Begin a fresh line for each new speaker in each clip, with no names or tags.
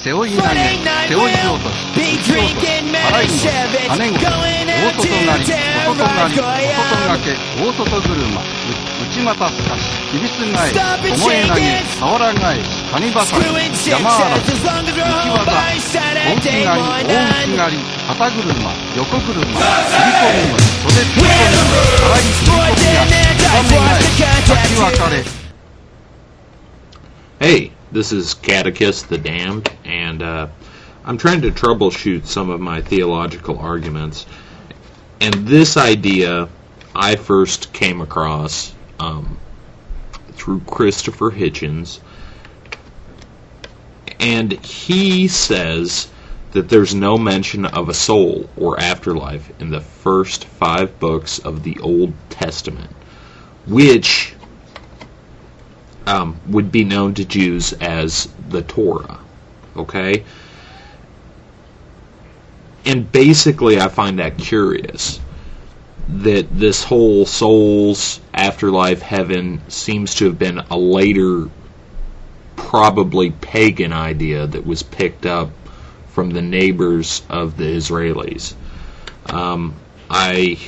背負い投げ、背負い落とし、打ち落とし、払い腰、跳ね腰、大外刈り、小外刈り、小外掛け、大外車、内股すかし、きびす返し、巴投げ、俵返し、カニバサミ、山嵐、浮き技、大内刈り、大内刈り、肩車、横車、切り込み腰、袖切り込み腰、払い切り込み足、画面返し、先別れ。
Hey, this is Catechist the Damned, and I'm trying to troubleshoot some of my theological arguments. And this idea I first came across through Christopher Hitchens, and he says that there's no mention of a soul or afterlife in the first 5 books of the Old Testament, which would be known to Jews as the Torah, okay? And basically I find that curious, that this whole souls, afterlife, heaven seems to have been a later, probably pagan idea that was picked up from the neighbors of the Israelis. I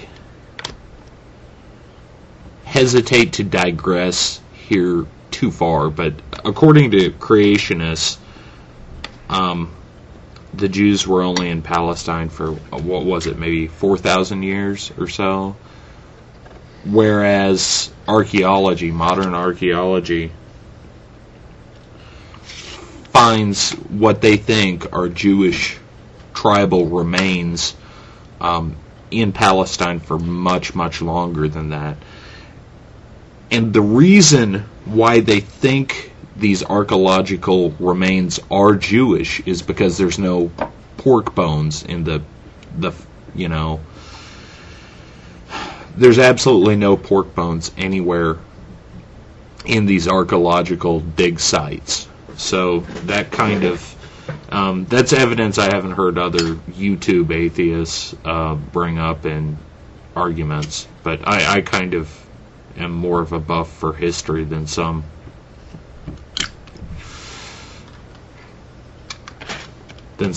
hesitate to digress here too far, but according to creationists, the Jews were only in Palestine for, what was it, maybe 4,000 years or so, whereas archaeology, modern archaeology, finds what they think are Jewish tribal remains in Palestine for much, much longer than that. And the reason why they think these archaeological remains are Jewish is because there's no pork bones in the you know, there's absolutely no pork bones anywhere in these archaeological dig sites. So that kind of that's evidence I haven't heard other YouTube atheists bring up in arguments, but I kind of am more of a buff for history than some.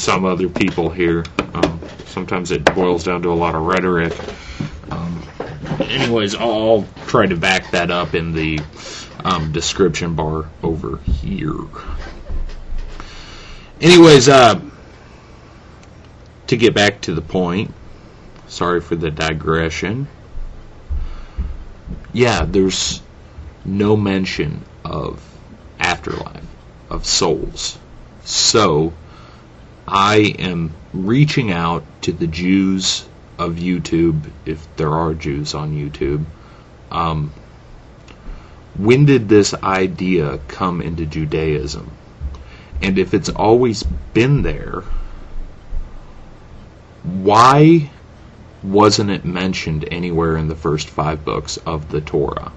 Other people here. Sometimes it boils down to a lot of rhetoric. Anyways, I'll try to back that up in the description bar over here. Anyways, to get back to the point, sorry for the digression. Yeah, there's no mention of afterlife, of souls. So I am reaching out to the Jews of YouTube, if there are Jews on YouTube. When did this idea come into Judaism? And if it's always been there, why wasn't it mentioned anywhere in the first 5 books of the Torah?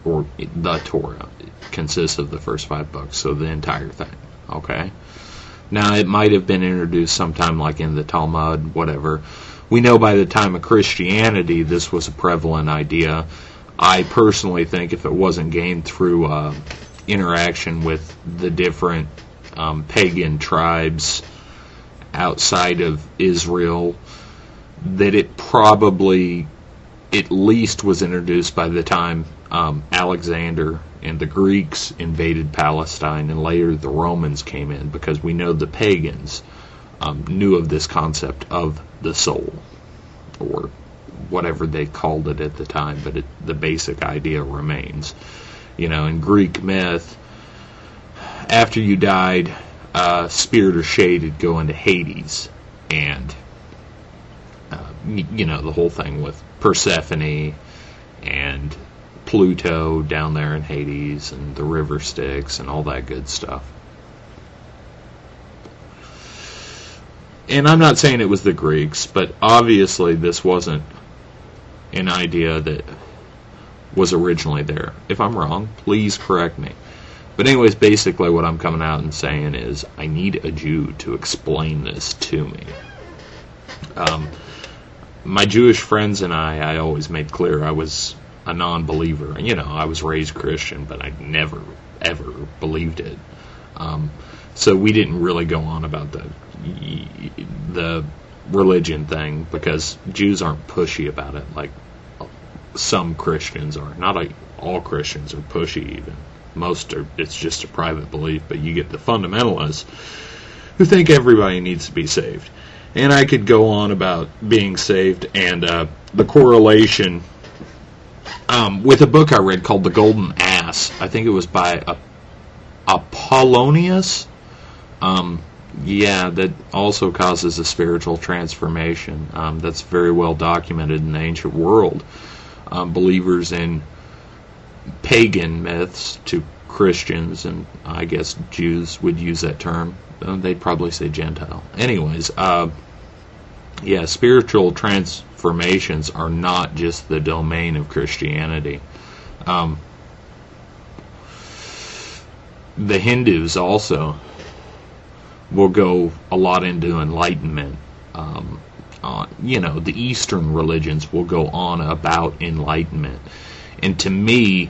Or the Torah. It consists of the first 5 books, so the entire thing. Okay? Now, it might have been introduced sometime like in the Talmud, whatever. We know by the time of Christianity this was a prevalent idea. I personally think if it wasn't gained through interaction with the different pagan tribes outside of Israel, that it probably at least was introduced by the time Alexander and the Greeks invaded Palestine, and later the Romans came in, because we know the pagans knew of this concept of the soul, or whatever they called it at the time, but the basic idea remains. You know, in Greek myth, after you died, spirit or shade would go into Hades, and you know, the whole thing with Persephone and Pluto down there in Hades, and the river Styx, and all that good stuff. And I'm not saying it was the Greeks, but obviously this wasn't an idea that was originally there. If I'm wrong, please correct me. But anyways, basically what I'm coming out and saying is I need a Jew to explain this to me. My Jewish friends and I always made clear I was a non-believer. You know, I was raised Christian, but I never, ever believed it. So we didn't really go on about the religion thing, because Jews aren't pushy about it like some Christians are. Not like all Christians are pushy even. Most are, it's just a private belief, but you get the fundamentalists who think everybody needs to be saved. And I could go on about being saved and the correlation with a book I read called The Golden Ass. I think it was by Apollonius. That also causes a spiritual transformation. That's very well documented in the ancient world. Believers in pagan myths to Christians, and I guess Jews would use that term. They'd probably say Gentile. Anyways, spiritual transformations are not just the domain of Christianity. The Hindus also will go a lot into enlightenment. The Eastern religions will go on about enlightenment. And to me,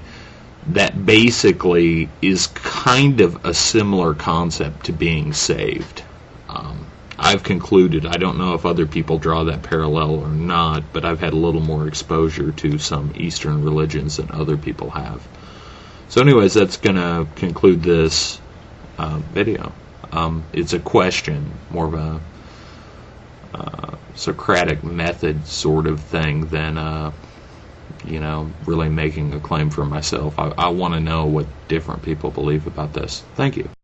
that basically is kind of a similar concept to being saved. I've concluded, I don't know if other people draw that parallel or not, but I've had a little more exposure to some Eastern religions than other people have. So anyways, that's going to conclude this video. It's a question, more of a Socratic method sort of thing than really making a claim for myself. I want to know what different people believe about this. Thank you.